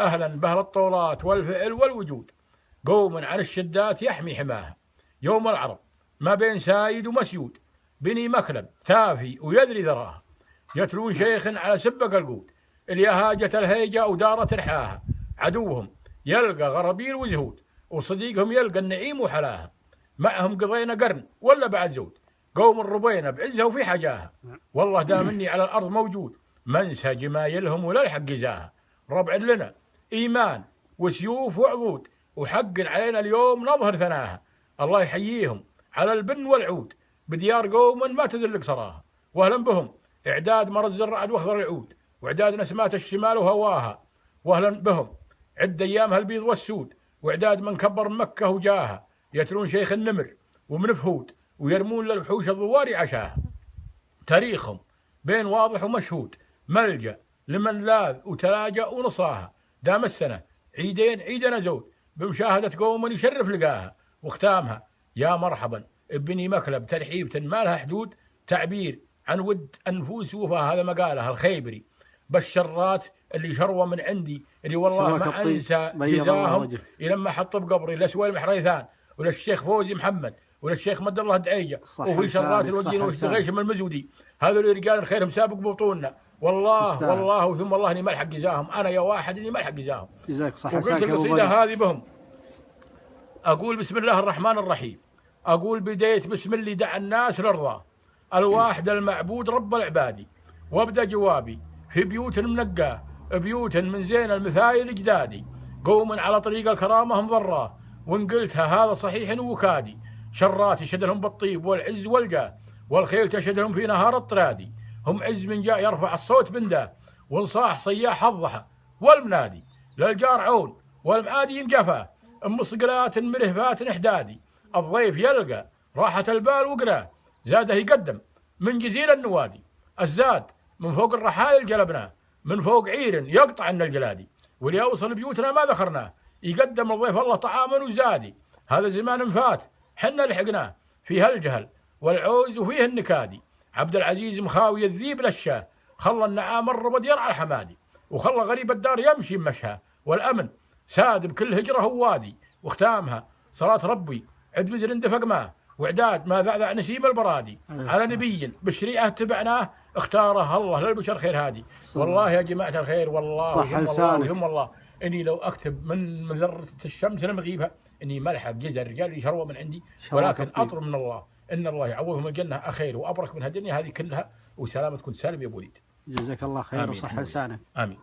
أهلا بأهل الطولات والفعل والوجود، قوم عن الشدات يحمي حماها. يوم العرب ما بين سايد ومسيود، بني مكلب ثافي ويدري ذراها. يتلون شيخ على سبق القود، اللي هاجت الهيجة ودارت رحاها. عدوهم يلقى غرابيل وزهود، وصديقهم يلقى النعيم وحلاها. معهم قضينا قرن ولا بعد زود، قوم الربينا بعزها وفي حجاها. والله دامني على الأرض موجود، منسى جمايلهم ولا الحق جزاها. ربع لنا إيمان وسيوف وعضود، وحق علينا اليوم نظهر ثناها. الله يحييهم على البن والعود، بديار قوم ما تذلق صراها. واهلا بهم إعداد مرز الرعد واخضر العود، وإعداد نسمات الشمال وهواها. واهلا بهم عد أيامها البيض والسود، وإعداد من كبر مكة وجاها. يتلون شيخ النمر ومن فهود، ويرمون للوحوش الضواري عشاها. تاريخهم بين واضح ومشهود، ملجأ لمن لاذ وتلاجأ ونصاها. دام السنة عيدين عيدنا زود، بمشاهدة قوم يشرف لقاها. وختامها يا مرحبا ابني مكلب، ترحيبة ما لها حدود، تعبير عن ود أنفوس وفا. هذا مقالها الخيبري بالشرات اللي شروى من عندي، اللي والله ما أنسى جزاهم. لما حط بقبري لسويل محريثان، وللشيخ فوزي محمد، وللشيخ مد الله دعيجة، وفي شرات الودين واشتغيشم المزودي. هذول رجال خيرهم سابق ببطوننا. والله والله ثم الله اني ملحق جزاهم، انا يا واحد اني ملحق جزاهم. جزاك صح. وقلت القصيده هذه بهم، اقول بسم الله الرحمن الرحيم، اقول بديت بسم اللي دعا الناس للرضا، الواحد المعبود رب العبادي. وابدا جوابي في بيوت منقاه، بيوت من زين المثايل اجدادي. قوم على طريق الكرامه هم ضراه، وان قلتها هذا صحيح وكادي. شرات يشهد بالطيب والعز والجاه، والخيل تشهد لهم في نهار الطرادي. هم عز من جاء يرفع الصوت بنده، وانصاح صياح الضحى والمنادي. للجار عون والمعادي ينجفاه، ام صقلات مرهفات احدادي. الضيف يلقى راحة البال وقراه، زاده يقدم من جزيل النوادي. الزاد من فوق الرحايل جلبناه، من فوق عير يقطع عنا الجلادي. واللي يوصل بيوتنا ما ذخرناه، يقدم الضيف الله طعاما وزادي. هذا زمان فات حنا لحقناه، فيه الجهل والعوز وفيه النكادي. عبد العزيز مخاوي الذيب للشاه، خلى النعام الربد يرعى الحمادي. وخلى غريب الدار يمشي مشها، والأمن ساد بكل هجرة هوادي. واختامها صلاة ربي عد مزر اندفق معه، واعداد ما ذعذع نسيم البرادي. على نبي بالشريعة اتبعناه، اختاره الله للبشر خير هادي. والله يا جماعة الخير، والله ثم الله اني لو اكتب من ذرة الشمس لمغيبها، اني ملحق جزء الرجال يشروا من عندي، ولكن اطلب من الله ان الله يعوضهم الجنة اخير وابرك من هالدنيا هذه كلها، وسلامة كنت سالم يا ابو وليد. جزاك الله خير وصحة لسانك. امين.